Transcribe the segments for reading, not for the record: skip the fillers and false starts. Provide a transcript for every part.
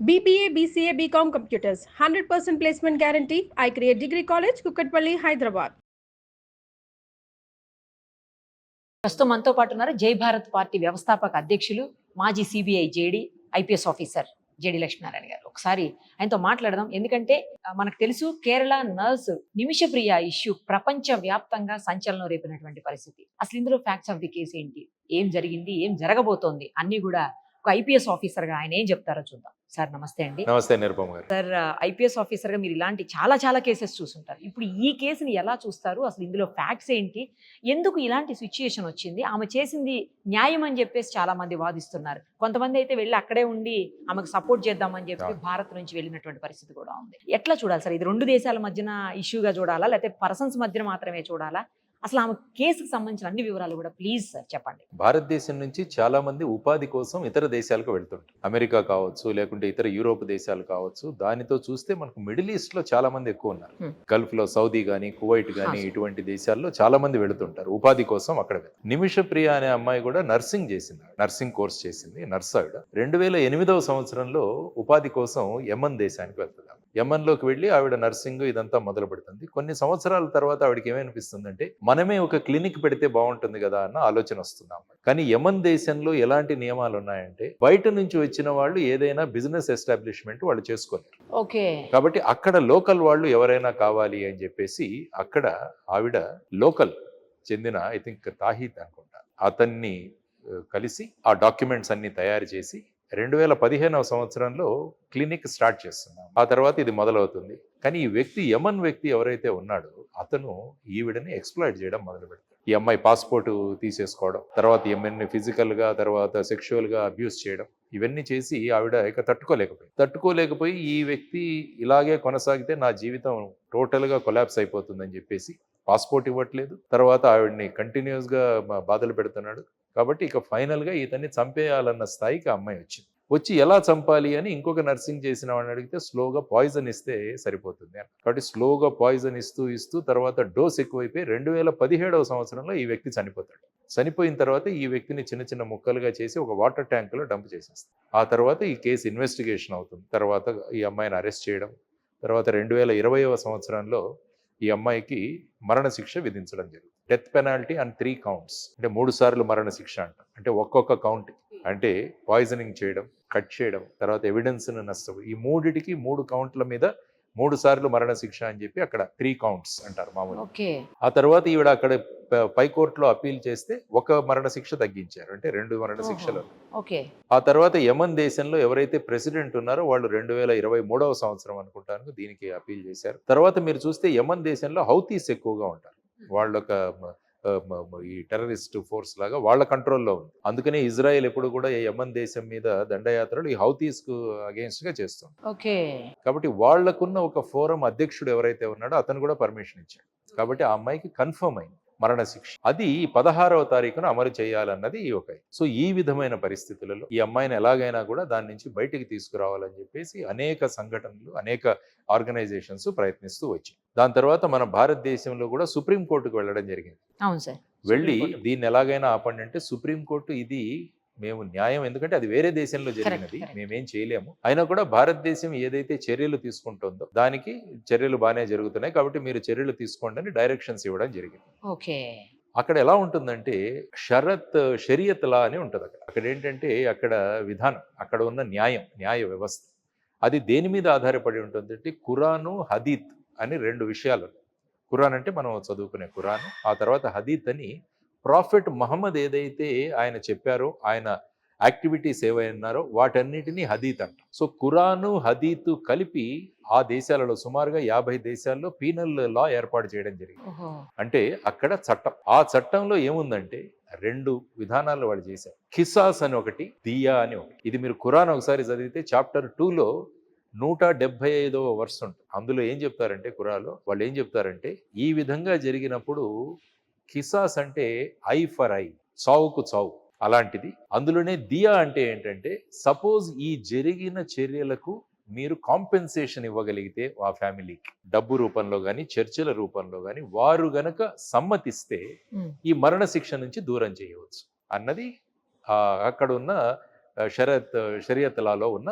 BBA, BCA, BCom Computers, 100% placement guarantee. I create Degree College, Kukatpalli, Hyderabad. ప్రస్తుతం మనతో పాటు ఉన్నారు జై భారత్ పార్టీ వ్యవస్థాపక అధ్యక్షులు మాజీ CBI JD IPS officer JD Lakshminarayana గారు. ఒకసారి ఆయనతో మాట్లాడదాం. ఎందుకంటే మనకు తెలుసు కేరళ నర్సు నిమిషప్రియ ఇష్యూ ప్రపంచ వ్యాప్తంగా సంచలనం రేపినటువంటి పరిస్థితి. అసలు ఇందులో ఫ్యాక్ట్స్ ఆఫ్ ది కేసు ఏంటి, ఏం జరిగింది, ఏం జరగబోతోంది అన్ని కూడా ఒక ఐపీఎస్ ఆఫీసర్ గా ఆయన ఏం చెప్తారో చూద్దాం. సార్ నమస్తే అండి. నమస్తే నిరుపమ గారు. సార్, ఐపీఎస్ ఆఫీసర్ గా మీరు ఇలాంటి చాలా కేసెస్ చూసుంటారు. ఇప్పుడు ఈ కేసుని ఎలా చూస్తారు, అసలు ఇందులో ఫ్యాక్ట్స్ ఏంటి, ఎందుకు ఇలాంటి సిచ్యుయేషన్ వచ్చింది, ఆమె చేసింది న్యాయం అని చెప్పేసి చాలా మంది వాదిస్తున్నారు. కొంతమంది అయితే వెళ్ళి అక్కడే ఉండి ఆమెకు సపోర్ట్ చేద్దామని చెప్పి భారత్ నుంచి వెళ్ళినటువంటి పరిస్థితి కూడా ఉంది. ఎట్లా చూడాలి సార్? ఇది రెండు దేశాల మధ్యన ఇష్యూగా చూడాలా, లేకపోతే పర్సన్స్ మధ్యన మాత్రమే చూడాలా? అసలు ఆమె కేసుకు సంబంధించిన అన్ని వివరాలు కూడా ప్లీజ్ సార్ చెప్పండి. భారతదేశం నుంచి చాలా మంది ఉపాధి కోసం ఇతర దేశాలకు వెళ్తుంటారు. అమెరికా కావచ్చు, లేకుంటే ఇతర యూరోప్ దేశాలు కావచ్చు. దానితో చూస్తే మనకు మిడిల్ ఈస్ట్ లో చాలా మంది ఎక్కువ ఉన్నారు. గల్ఫ్ లో సౌదీ గానీ, కువైట్ గానీ ఇటువంటి దేశాల్లో చాలా మంది వెళుతుంటారు ఉపాధి కోసం. అక్కడ నిమిషప్రియ అనే అమ్మాయి కూడా నర్సింగ్ చేసింది, నర్సింగ్ కోర్స్ చేసింది, నర్స్ ఆవిడ. 2008వ సంవత్సరంలో ఉపాధి కోసం యమన్ దేశానికి వెళ్తుంది. యమన్ లోకి వెళ్ళి ఆవిడ నర్సింగ్ ఇదంతా మొదలు పెడుతుంది. కొన్ని సంవత్సరాల తర్వాత ఆవిడకి ఏమనిపిస్తుందంటే మనమే ఒక క్లినిక్ పెడితే బాగుంటుంది కదా అన్న ఆలోచన వస్తున్నాం. కానీ యమన్ దేశంలో ఎలాంటి నియమాలు ఉన్నాయంటే బయట నుంచి వచ్చిన వాళ్ళు ఏదైనా బిజినెస్ ఎస్టాబ్లిష్మెంట్ వాళ్ళు చేసుకోలేరు. ఓకే. కాబట్టి అక్కడ లోకల్ వాళ్ళు ఎవరైనా కావాలి అని చెప్పేసి అక్కడ ఆవిడ లోకల్ చెందిన ఐ థింక్ తాహిద్ అనుకుంటా అతన్ని కలిసి ఆ డాక్యుమెంట్స్ అన్ని తయారు చేసి 2015వ సంవత్సరంలో క్లినిక్ స్టార్ట్ చేస్తున్నాం. ఆ తర్వాత ఇది మొదలవుతుంది. కానీ ఈ వ్యక్తి యమన్ వ్యక్తి ఎవరైతే ఉన్నాడో అతను ఈవిడని ఎక్స్ప్లాయిట్ చేయడం మొదలు పెడతాడు. ఈ అమ్మాయి పాస్పోర్ట్ తీసేసుకోవడం, తర్వాత ఈమెన్ని ఫిజికల్గా, తర్వాత సెక్షువల్గా అబ్యూస్ చేయడం, ఇవన్నీ చేసి ఆవిడ ఇక తట్టుకోలేకపోయి ఈ వ్యక్తి ఇలాగే కొనసాగితే నా జీవితం టోటల్గా కొలాప్స్ అయిపోతుందని చెప్పేసి పాస్పోర్ట్ ఇవ్వట్లేదు. తర్వాత ఆవిడని కంటిన్యూస్గా బాధలు పెడుతున్నాడు. కాబట్టి ఇక ఫైనల్గా ఇతన్ని చంపేయాలన్న స్థాయికి ఆ అమ్మాయి వచ్చి ఎలా చంపాలి అని ఇంకొక నర్సింగ్ చేసిన వాడిని అడిగితే స్లోగా పాయిజన్ ఇస్తే సరిపోతుంది అని. కాబట్టి స్లోగా పాయిజన్ ఇస్తూ తర్వాత డోస్ ఎక్కువైపోయి 2017వ సంవత్సరంలో ఈ వ్యక్తి చనిపోతాడు. చనిపోయిన తర్వాత ఈ వ్యక్తిని చిన్న ముక్కలుగా చేసి ఒక వాటర్ ట్యాంకులో డంప్ చేసేస్తాడు. ఆ తర్వాత ఈ కేసు ఇన్వెస్టిగేషన్ అవుతుంది. తర్వాత ఈ అమ్మాయిని అరెస్ట్ చేయడం, తర్వాత 2020వ సంవత్సరంలో ఈ అమ్మాయికి మరణశిక్ష విధించడం జరిగింది. డెత్ పెనాల్టీ అండ్ 3 counts, అంటే 3 సార్లు మరణశిక్ష అంట. అంటే ఒక్కొక్క కౌంట్ అంటే పాయిజనింగ్ చేయడం, కట్ చేయడం, తర్వాత ఎవిడెన్స్ నష్టం, ఈ 3 కౌంట్ల మీద 3 సార్లు మరణశిక్ష అని చెప్పి అక్కడ 3 counts అంటారు మామూలు. ఆ తర్వాత ఈవిడ అక్కడ పై కోర్టులో అప్పీల్ చేస్తే ఒక మరణశిక్ష తగ్గించారు, అంటే 2 మరణశిక్షలు. ఆ తర్వాత యమన్ దేశంలో ఎవరైతే ప్రెసిడెంట్ ఉన్నారో వాళ్ళు 2023వ సంవత్సరం అనుకుంటాను దీనికి అప్పీల్ చేశారు. తర్వాత మీరు చూస్తే యమన్ దేశంలో హౌతీస్ ఎక్కువగా ఉంటారు. వాళ్ళొక ఈ టెర్రరిస్ట్ ఫోర్స్ లాగా వాళ్ళ కంట్రోల్లో ఉంది. అందుకనే ఇజ్రాయెల్ ఎప్పుడు కూడా యమన్ దేశం మీద దండయాత్రలు ఈ హౌతీస్ కు అగేన్స్ట్ గా చేస్తుంది. కాబట్టి వాళ్లకున్న ఒక ఫోరం అధ్యక్షుడు ఎవరైతే ఉన్నాడో అతను కూడా పర్మిషన్ ఇచ్చాడు. కాబట్టి ఆ అమ్మాయికి కన్ఫర్మ్ అయింది మరణశిక్ష. అది 16వ తారీఖున అమలు చేయాలన్నది సో ఈ విధమైన పరిస్థితులలో ఈ అమ్మాయిని ఎలాగైనా కూడా దాని నుంచి బయటికి తీసుకురావాలని చెప్పేసి అనేక సంఘటనలు, అనేక ఆర్గనైజేషన్స్ ప్రయత్నిస్తూ వచ్చాయి. దాని తర్వాత మన భారతదేశంలో కూడా సుప్రీంకోర్టుకు వెళ్ళడం జరిగింది. అవును సార్. వెళ్ళి దీన్ని ఎలాగైనా ఆపండి అంటే సుప్రీంకోర్టు ఇది మేము న్యాయం, ఎందుకంటే అది వేరే దేశంలో జరిగినది, మేమేం చేయలేము, అయినా కూడా భారతదేశం ఏదైతే చర్యలు తీసుకుంటుందో దానికి చర్యలు బాగానే జరుగుతున్నాయి కాబట్టి మీరు చర్యలు తీసుకోండి అని డైరెక్షన్స్ ఇవ్వడం జరిగింది. అక్కడ ఎలా ఉంటుందంటే షరియత్ లా అని ఉంటుంది. అక్కడ ఏంటంటే అక్కడ విధానం, అక్కడ ఉన్న న్యాయ వ్యవస్థ అది దేని మీద ఆధారపడి ఉంటుందంటే ఖురాను, హదీత్ అని 2 విషయాలు. ఖురాన్ అంటే మనం చదువుకునే ఖురాను, ఆ తర్వాత హదీత్ అని ప్రాఫెట్ మహమ్మద్ ఏదైతే ఆయన చెప్పారో, ఆయన యాక్టివిటీస్ ఏవైనారో వాటన్నిటినీ హదీత్ అంట. సో ఖురాను, హదీత్ కలిపి ఆ దేశాలలో సుమారుగా 50 దేశాల్లో పీనల్ లా ఏర్పాటు చేయడం జరిగింది. అంటే అక్కడ చట్టం, ఆ చట్టంలో ఏముందంటే 2 విధానాలు వాళ్ళు చేశారు. ఖిసాస్ అని ఒకటి, దియా అని ఒకటి. ఇది మీరు ఖురాన్ ఒకసారి చదివితే చాప్టర్ 2లో 175వ వర్స్ ఉంటుంది. అందులో ఏం చెప్తారంటే ఖురాన్లో వాళ్ళు ఏం చెప్తారంటే ఈ విధంగా జరిగినప్పుడు ఖిసాస్ అంటే ఐ ఫర్ ఐ, చావుకు చావు అలాంటిది. అందులోనే దియా అంటే ఏంటంటే సపోజ్ ఈ జరిగిన చర్యలకు మీరు కాంపెన్సేషన్ ఇవ్వగలిగితే ఆ ఫ్యామిలీకి డబ్బు రూపంలో కానీ చర్చల రూపంలో కానీ వారు గనక సమ్మతిస్తే ఈ మరణశిక్ష నుంచి దూరం చేయవచ్చు అన్నది అక్కడ ఉన్న షరియత్ లాలో ఉన్న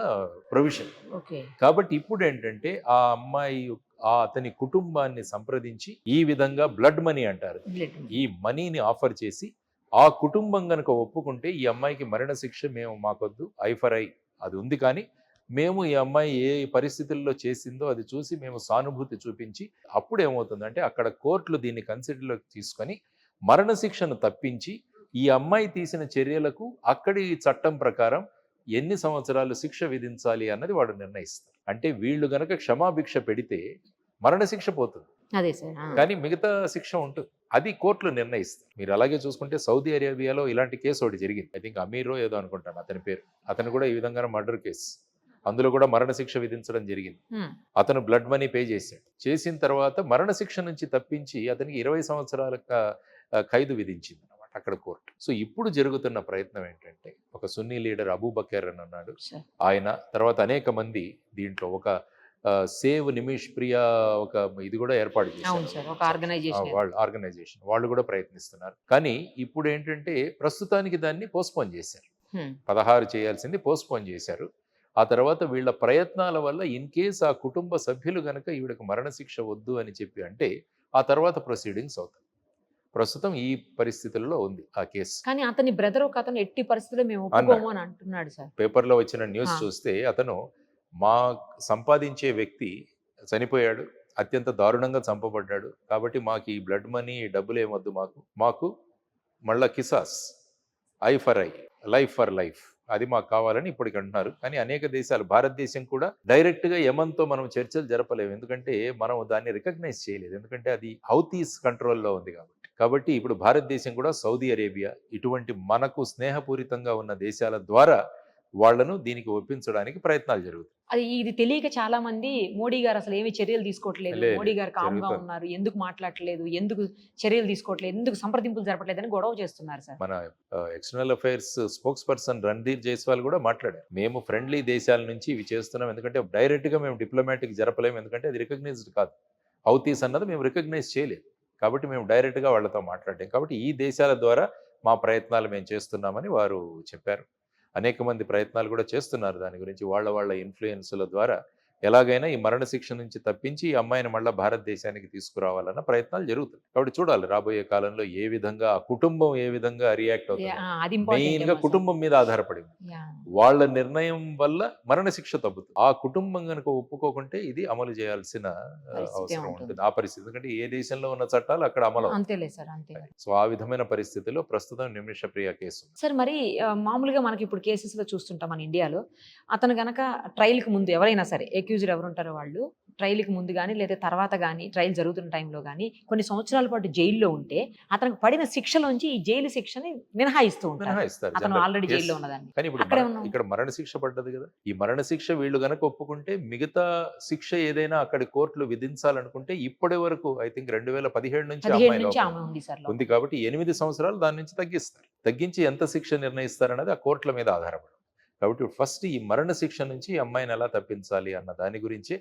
ప్రొవిజన్. ఓకే. కాబట్టి ఇప్పుడు ఏంటంటే ఆ అమ్మాయి అతని కుటుంబాన్ని సంప్రదించి ఈ విధంగా బ్లడ్ మనీ అంటారు, ఈ మనీని ఆఫర్ చేసి ఆ కుటుంబం గనక ఒప్పుకుంటే ఈ అమ్మాయికి మరణశిక్ష మేము మాకొద్దు, ఐ ఫర్ ఐ అది ఉంది, కానీ మేము ఈ అమ్మాయి ఏ పరిస్థితుల్లో చేసిందో అది చూసి మేము సానుభూతి చూపించి అప్పుడు ఏమవుతుందంటే అక్కడ కోర్టులు దీన్ని కన్సిడర్లోకి తీసుకొని మరణశిక్షను తప్పించి ఈ అమ్మాయి తీసిన చర్యలకు అక్కడి చట్టం ప్రకారం ఎన్ని సంవత్సరాలు శిక్ష విధించాలి అన్నది వాడు నిర్ణయిస్తారు. అంటే వీళ్ళు గనక క్షమాభిక్ష పెడితే మరణశిక్ష పోతుంది, అదే సార్, కానీ మిగతా శిక్ష ఉంటుంది, అది కోర్టులు నిర్ణయిస్తారు. మీరు అలాగే చూసుకుంటే సౌదీ అరేబియాలో ఇలాంటి కేసు ఒకటి జరిగింది. ఐ థింక్ అమీరో ఏదో అనుకుంటాను అతని పేరు. అతను కూడా ఈ విధంగా మర్డర్ కేసు, అందులో కూడా మరణశిక్ష విధించడం జరిగింది. అతను బ్లడ్ మనీ పే చేశాడు. చేసిన తర్వాత మరణశిక్ష నుంచి తప్పించి అతనికి 20 సంవత్సరాల ఖైదు విధించింది అన్నమాట అక్కడ కోర్టు. సో ఇప్పుడు జరుగుతున్న ప్రయత్నం ఏంటంటే ఒక సున్నీ లీడర్ అబూ బకర్ అని అన్నాడు ఆయన, తర్వాత అనేక మంది దీంట్లో ఒక సేవ్ నిమిష్ ప్రియా ఒక ఇది కూడా ఏర్పాటు చేశారు, ఆర్గనైజేషన్ వాళ్ళు కూడా ప్రయత్నిస్తున్నారు. కానీ ఇప్పుడు ఏంటంటే ప్రస్తుతానికి దాన్ని పోస్ట్పోన్ చేశారు, 16 చేయాల్సింది పోస్ట్పోన్ చేశారు. ఆ తర్వాత వీళ్ళ ప్రయత్నాల వల్ల ఇన్ కేస్ ఆ కుటుంబ సభ్యులు గనక ఈవిడకు మరణశిక్ష వద్దు అని చెప్పి అంటే ఆ తర్వాత ప్రొసీడింగ్స్ అవుతాయి. ప్రస్తుతం ఈ పరిస్థితుల్లో ఉంది ఆ కేసు. కానీ అతని బ్రదర్ ఒక అతను ఎట్టి పరిస్థితుల్లో మేము ఒప్పుకోము అని అంటున్నాడు సార్. పేపర్లో వచ్చిన న్యూస్ చూస్తే అతను మా సంపాదించే వ్యక్తి చనిపోయాడు, అత్యంత దారుణంగా చంపబడ్డాడు, కాబట్టి మాకు ఈ బ్లడ్ మనీ డబ్బులు ఏమొద్దు, మాకు మళ్ళా కిసాస్, eye for eye, life for life, అది మాకు కావాలని ఇప్పటికి అంటున్నారు. కానీ అనేక దేశాలు, భారతదేశం కూడా డైరెక్ట్గా యమన్తో మనం చర్చలు జరపలేము, ఎందుకంటే మనం దాన్ని రికగ్నైజ్ చేయలేదు, ఎందుకంటే అది హౌతీస్ కంట్రోల్లో ఉంది కాబట్టి ఇప్పుడు భారతదేశం కూడా సౌదీ అరేబియా ఇటువంటి మనకు స్నేహపూరితంగా ఉన్న దేశాల ద్వారా వాళ్లను దీనికి ఒప్పించడానికి ప్రయత్నాలు జరుగుతాయి. అది ఇది తెలియక చాలా మంది మోడీ గారు అసలు ఏమి చర్యలు తీసుకోవట్లేదు, మోడీ గారు కామ్గా ఉన్నారు, ఎందుకు మాట్లాడట్లేదు, ఎందుకు చర్యలు తీసుకోవట్లేదు, ఎందుకు సంప్రదింపులు జరపట్లేదు అని గొడవ చేస్తున్నారు సార్. మన external affairs spokes person Randhir Jaiswal కూడా మాట్లాడారు, మేము ఫ్రెండ్లీ దేశాల నుంచి ఇవి చేస్తున్నాం, ఎందుకంటే డైరెక్ట్ గా మేము డిప్లొమాటిక్ జరపలేము, ఎందుకంటే అది రికగ్నైజ్డ్ కాదు, హౌతీస్ అన్నది మేము రికగ్నైజ్ చేయలేదు, కాబట్టి మేము డైరెక్ట్ గా వాళ్ళతో మాట్లాడాం, కాబట్టి ఈ దేశాల ద్వారా మా ప్రయత్నాలు మేము చేస్తున్నామని వారు చెప్పారు. అనేక మంది ప్రయత్నాలు కూడా చేస్తున్నారు దాని గురించి, వాళ్ళ ఇన్ఫ్లుయెన్స్ల ద్వారా ఎలాగైనా ఈ మరణశిక్ష నుంచి తప్పించి ఈ అమ్మాయిని మళ్ళీ భారతదేశానికి తీసుకురావాలన్న ప్రయత్నాలు జరుగుతాయి. కాబట్టి చూడాలి రాబోయే కాలంలో ఏ విధంగా ఆ కుటుంబం ఏ విధంగా రియాక్ట్ అవుతుంది, మెయిన్ గా కుటుంబం మీద ఆధారపడింది, వాళ్ళ నిర్ణయం వల్ల మరణశిక్ష తగ్గుతుంది. ఆ కుటుంబం కనుక ఒప్పుకోకుంటే ఇది అమలు చేయాల్సిన అవసరం ఉంటుంది ఆ పరిస్థితి, ఎందుకంటే ఏ దేశంలో ఉన్న చట్టాలు అక్కడ అమలు అవుతాయి. సో ఆ విధమైన పరిస్థితిలో ప్రస్తుతం నిమిష ప్రియ కేసు. సార్ మరి మామూలుగా మనకి ఇప్పుడు కేసెస్ లో చూస్తుంటాం మన ఇండియాలో, అతను గనక ట్రయల్ కి ముందు ఎవరైనా సరే అక్యూజ్డ్ ఎవరు ఉంటారో వాళ్ళు ట్రయల్కి ముందు కానీ లేదా తర్వాత కానీ ట్రయల్ జరుగుతున్న టైంలో కానీ కొన్ని సంవత్సరాల పాటు జైల్లో ఉంటే అతనికి పడిన శిక్షలోంచి ఈ జైలు శిక్షని మినహాయిస్తూ ఉంటారు, అతను ఆల్రెడీ జైల్లో ఉన్నదాన్ని. కానీ ఇప్పుడు ఇక్కడ మరణశిక్ష పడ్డది కదా, ఈ మరణశిక్ష వీళ్ళు గనక ఒప్పుకుంటే మిగతా శిక్ష ఏదైనా అక్కడి కోర్టులు విధించాలనుకుంటే ఇప్పటి వరకు ఐ థింక్ 2017 నుంచి ఉంది కాబట్టి 8 సంవత్సరాలు దాని నుంచి తగ్గించి ఎంత శిక్ష నిర్ణయిస్తారన్నది ఆ కోర్టుల మీద ఆధారపడి. కాబట్టి ఫస్ట్ ఈ మరణశిక్ష నుంచి ఈ అమ్మాయిని ఎలా తప్పించాలి అన్న దాని గురించి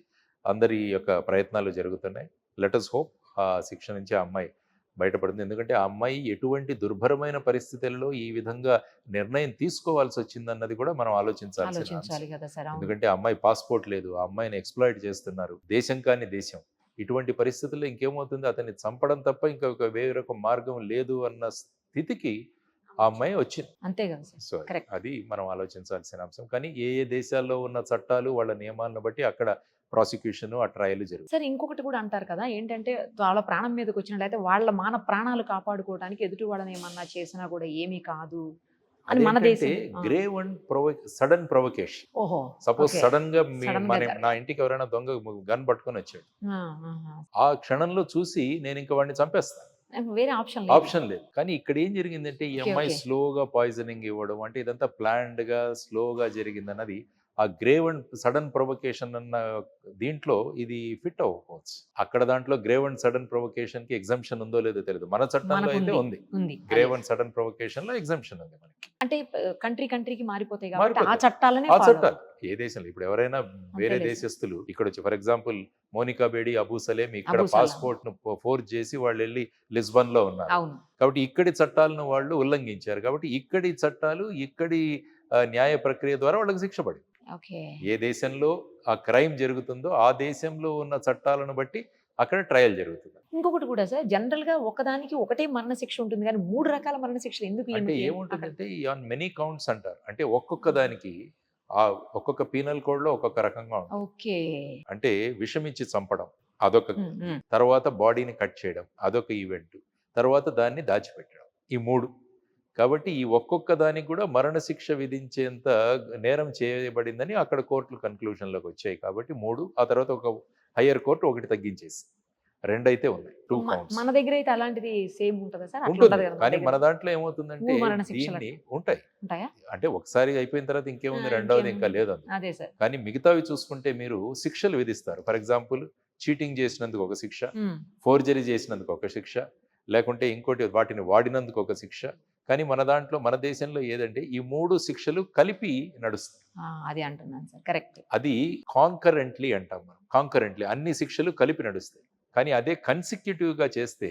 అందరి యొక్క ప్రయత్నాలు జరుగుతున్నాయి. లెట్ us హోప్ ఆ శిక్ష నుంచి ఆ అమ్మాయి బయటపడుతుంది, ఎందుకంటే ఆ అమ్మాయి ఎటువంటి దుర్భరమైన పరిస్థితుల్లో ఈ విధంగా నిర్ణయం తీసుకోవాల్సి వచ్చిందన్నది కూడా మనం ఆలోచించాలి కదా సార్. ఎందుకంటే ఆ అమ్మాయి పాస్పోర్ట్ లేదు, ఆ అమ్మాయిని ఎక్స్‌ప్లాయిట్ చేస్తున్నారు, దేశం కాని దేశం. ఇటువంటి పరిస్థితుల్లో ఇంకేమవుతుంది, అతన్ని చంపడం తప్ప ఇంకొక వేరొక మార్గం లేదు అన్న స్థితికి ఆ అమ్మాయి వచ్చింది, అంతే కదా సార్. సో అది మనం ఆలోచించాల్సిన అంశం. కానీ ఏ దేశాల్లో ఉన్న చట్టాలు వాళ్ళ నియమాలను బట్టి అక్కడ ప్రాసిక్యూషన్ ఆ ట్రయల్ జరుగుతుంది. సార్ ఇంకొకటి కూడా అంటారు కదా, ఏంటంటే వాళ్ళ ప్రాణం మీదకి వచ్చినట్లయితే వాళ్ళ మాన ప్రాణాలు కాపాడుకోవడానికి ఎదుటి వాళ్ళని ఏమన్నా చేసినా కూడా ఏమీ కాదు అని మన దేశం. Grave and sudden provocation. Suppose sudden గా నా ఇంటికి ఎవరైనా దొంగ గన్ పట్టుకొని వచ్చాడు, ఆ క్షణంలో చూసి నేను ఇంకా వాడిని చంపేస్తాను, వేరే ఆప్షన్ లేదు. కానీ ఇక్కడ ఏం జరిగిందంటే ఈ అమ్మాయి స్లోగా పాయిజనింగ్ ఇవ్వడం, అంటే ఇదంతా ప్లాన్డ్ గా స్లోగా జరిగింది అన్నది ఆ గ్రేవ్ అండ్ సడన్ ప్రొవకేషన్ అన్న దీంట్లో ఇది ఫిట్ అవ్వకపోవచ్చు. అక్కడ దాంట్లో గ్రేవ్ అండ్ సడన్ ప్రొవకేషన్ కి ఎగ్జంప్షన్ ఉందో లేదో తెలియదు, మన చట్టంలో అయితే ఉంది. గ్రేవ్ అండ్ సడన్ ప్రొవకేషన్ లో ఎగ్జంప్షన్ ఉంది మనకి. అంటే కంట్రీకి మారిపోతాయి కాబట్టి ఆ చట్టాలు ఏ దేశంలో ఇప్పుడు ఎవరైనా వేరే దేశస్తులు ఇక్కడ వచ్చి, ఫర్ ఎగ్జాంపుల్ మోనికా బేడి, అబూ సలేం ఇక్కడ పాస్పోర్ట్ ను ఫోర్స్ చేసి వాళ్ళు వెళ్ళి లిస్బన్ లో ఉన్నారు, కాబట్టి ఇక్కడి చట్టాలను వాళ్ళు ఉల్లంఘించారు, కాబట్టి ఇక్కడి చట్టాలు ఇక్కడి న్యాయ ప్రక్రియ ద్వారా వాళ్ళకి శిక్ష పడింది. ఓకే. ఏ దేశంలో ఆ క్రైమ్ జరుగుతుందో ఆ దేశంలో ఉన్న చట్టాలను బట్టి అక్కడ ట్రయల్ జరుగుతుంది. ఇంకొకటి కూడా సార్, జనరల్ గా ఒకదానికి ఒకటే మరణశిక్ష ఉంటుంది కానీ 3 రకాల మరణశిక్షలు ఎందుకు? అంటే ఏముంటుందంటే ఆన్ మెనీ కౌంట్స్ అంటారు. అంటే ఒక్కొక్క దానికి ఆ ఒక్కొక్క పీనల్ కోడ్ లో ఒక్కొక్క రకంగా ఉంటుంది. ఓకే. అంటే విషమిచ్చి చంపడం అదొక, తర్వాత బాడీని కట్ చేయడం అదొక ఈవెంట్, తర్వాత దాన్ని దాచిపెట్టడం, ఈ 3. కాబట్టి ఈ ఒక్కొక్క దానికి కూడా మరణశిక్ష విధించేంత నేరం చేయబడిందని అక్కడ కోర్టులు కన్క్లూజన్లోకి వచ్చాయి. కాబట్టి 3, ఆ తర్వాత ఒక హయ్యర్ కోర్టు 1 తగ్గించేసి 2 అయితే ఉన్నాయి. 2 కౌంట్స్. మన దగ్గర అయితే అలాంటిది సేమ్ ఉంటుందా సార్? ఉంటుంది. కానీ మన దాంట్లో ఏమవుతుందంటే మరణశిక్షలు దీన్ని ఉంటాయా, అంటే ఒకసారి అయిపోయిన తర్వాత ఇంకేముంది, ఆ, రెండవది ఇంకా ఇంకేముంది. లేదు. అదే సార్. కానీ మిగతావి చూసుకుంటే మీరు శిక్షలు విధిస్తారు. ఫర్ ఎగ్జాంపుల్ చీటింగ్ చేసినందుకు ఒక శిక్ష, ఫోర్జరీ చేసినందుకు ఒక శిక్ష, లేకుంటే ఇంకోటి వాటిని వాడినందుకు ఒక శిక్ష. కానీ మన దాంట్లో మన దేశంలో ఏదంటే ఈ 3 శిక్షలు కలిపి నడుస్తుంది. అది అంటున్నాను సార్, కరెక్ట్. అది కాంకరెంట్లీ అంటాం మనం. కాంకరెంట్లీ అన్ని శిక్షలు కలిపి నడుస్తాయి. కానీ అదే కన్సిక్యూటివ్ గా చేస్తే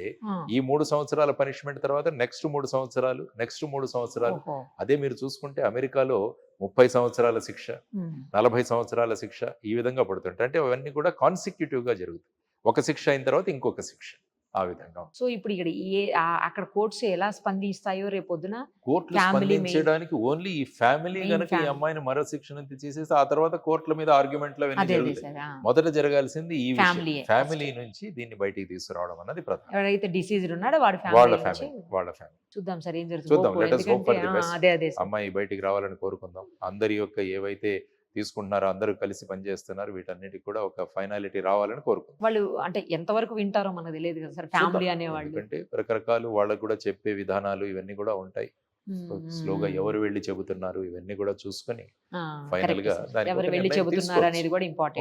ఈ 3 సంవత్సరాల పనిష్మెంట్ తర్వాత నెక్స్ట్ 3 సంవత్సరాలు, నెక్స్ట్ 3 సంవత్సరాలు. అదే మీరు చూసుకుంటే అమెరికాలో 30 సంవత్సరాల శిక్ష, 40 సంవత్సరాల శిక్ష ఈ విధంగా పడుతుంటాయి. అంటే అవన్నీ కూడా కాన్సిక్యూటివ్ గా జరుగుతాయి. ఒక శిక్ష అయిన తర్వాత ఇంకొక శిక్ష, ఆ విధంగా. సో ఇప్పుడు ఇక్కడ అక్కడ కోర్ట్స్ ఎలా స్పందిస్తాయో రేపొద్దున కోర్టులు స్పందించడానికి ఓన్లీ ఈ ఫ్యామిలీ కనుక ఈ అమ్మాయిని మరో శిక్ష నుంచి తీసేసి ఆ తర్వాత కోర్టుల మీద ఆర్గ్యుమెంట్లు అవన్నీ జరుగుతాయి. మొదట జరగాల్సింది ఈ ఫ్యామిలీ నుంచి దీన్ని బయటికి తీసుకురావడం అన్నది ప్రధానం. ఎవరైతే డిసీజ్డ్ ఉన్నాడో వాళ్ళ ఫ్యామిలీ. చూద్దాం సార్ ఏం చూద్దాం. Let us hope for the best. అదే అమ్మాయి బయటికి రావాలని కోరుకుందాం. అందరి యొక్క ఏవైతే తీసుకుంటున్నారో అందరూ కలిసి పనిచేస్తున్నారు, వీటన్నిటికి కూడా ఒక ఫైనాలిటీ రావాలని కోరుకుంటాం. వాళ్ళు అంటే ఎంతవరకు వింటారో మనకు తెలియదు కదా సార్, ఫ్యామిలీ అనేవాళ్ళు. ఎందుకంటే రకరకాలు వాళ్ళకు కూడా చెప్పే విధానాలు ఇవన్నీ కూడా ఉంటాయి. స్లోగా ఎవరు వెళ్ళి చెబుతున్నారు ఇవన్నీ కూడా చూసుకొని ఫైనల్ గా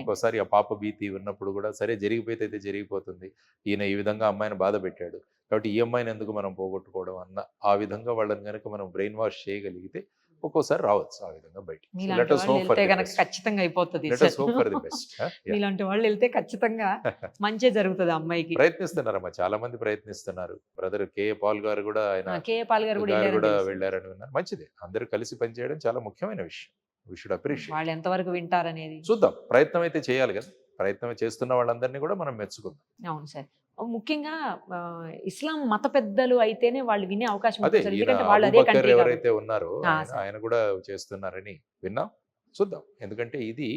ఒక్కోసారి ఆ పాప భీతి ఉన్నప్పుడు కూడా సరే జరిగిపోతే అయితే జరిగిపోతుంది, ఈయన ఈ విధంగా అమ్మాయిని బాధ పెట్టాడు కాబట్టి ఈ అమ్మాయిని ఎందుకు మనం పోగొట్టుకోవడం అన్న ఆ విధంగా వాళ్ళని కనుక మనం బ్రెయిన్ వాష్ చేయగలిగితే ఒక్కోసారి రావచ్చు ఆ విధంగా బయట. ఖచ్చితంగా అయిపోతుంది. ఇలాంటి వాళ్ళు వెళ్తే ఖచ్చితంగా మంచి జరుగుతుంది అమ్మాయికి. ప్రయత్నిస్తున్నారమ్మా, చాలా మంది ప్రయత్నిస్తున్నారు. Brother K.A. పాల్ గారు కూడా వెళ్ళారని విన్నారు. మంచిది, అందరూ కలిసి పనిచేయడం చాలా ముఖ్యమైన విషయం. We should appreciate. వాళ్ళు ఎంతవరకు వింటారనేది చూద్దాం. ప్రయత్నం అయితే చేయాలి కదా, ప్రయత్నం చేస్తున్న వాళ్ళందరినీ కూడా మనం మెచ్చుకుందాం. అవును సార్. ముఖ్యంగా ఇస్లాం మత పెద్దలు అయితేనే వాళ్ళు వినే అవకాశం ఉంది. ఎవరైతే ఉన్నారో ఆయన కూడా చేస్తున్నారని విన్నాం. చూద్దాం. ఎందుకంటే ఇది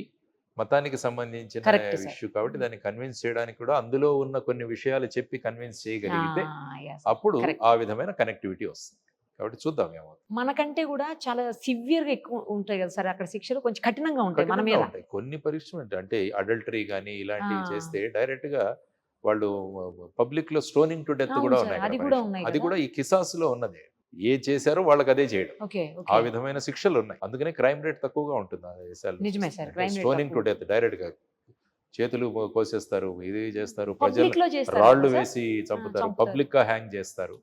మతానికి సంబంధించిన ఇష్యూ కాబట్టి దాన్ని కన్విన్స్ చేయడానికి కూడా అందులో ఉన్న కొన్ని విషయాలు చెప్పి కన్విన్స్ చేయగలిగితే అప్పుడు ఆ విధమైన కనెక్టివిటీ వస్తుంది. కాబట్టి చూద్దాం ఏమవుతుంది. మనకంటే కూడా చాలా సివియర్ గా ఎక్కువ ఉంటాయి కదా సార్ అక్కడ శిక్షలు, కొంచెం కఠినంగా ఉంటాయి మన మీద. కొన్ని పనిష్మెంట్ అంటే అడల్టరీ కానీ ఇలాంటివి చేస్తే డైరెక్ట్ గా వాళ్ళు పబ్లిక్ లో స్టోనింగ్ టు డెత్ కూడా ఉన్నాయి. అది కూడా ఈ కిసాస్ లో ఉన్నది. ఏ చేశారో వాళ్ళకి అదే చేయడం, ఆ విధమైన శిక్షలు ఉన్నాయి. అందుకనే క్రైమ్ రేట్ తక్కువగా ఉంటుంది. స్టోనింగ్ టు డెత్ డైరెక్ట్ గా చేతులు కోసేస్తారు, ఇది చేస్తారు, ప్రజలు రాళ్లు వేసి చంపుతారు, పబ్లిక్ గా హ్యాంగ్ చేస్తారు.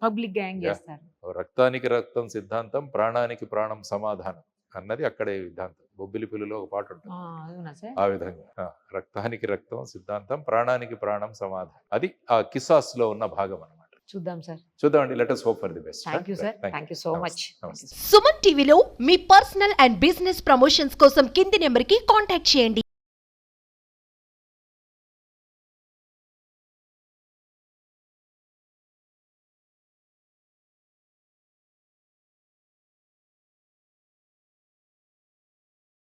రక్తానికి రక్తం సిద్ధాంతం, ప్రాణానికి ప్రాణం సమాధానం అన్నది అక్కడే విధాంతం. బొబ్బిలి పిల్లిలో ఒక పాట ఉంటుంది ఆ విధంగా. రక్తానికి రక్తం సిద్ధాంతం, ప్రాణానికి ప్రాణం సమాధానం, అది ఆ కిసాస్ లో ఉన్న భాగం అన్నమాట. చూద్దామండి. Let us hope for the best. Thank you sir, thank you so much. Suman టీవీలో మీ పర్సనల్ అండ్ బిజినెస్ ప్రమోషన్స్ కోసం కింది నెంబర్ కి కాంటాక్ట్ చేయండి.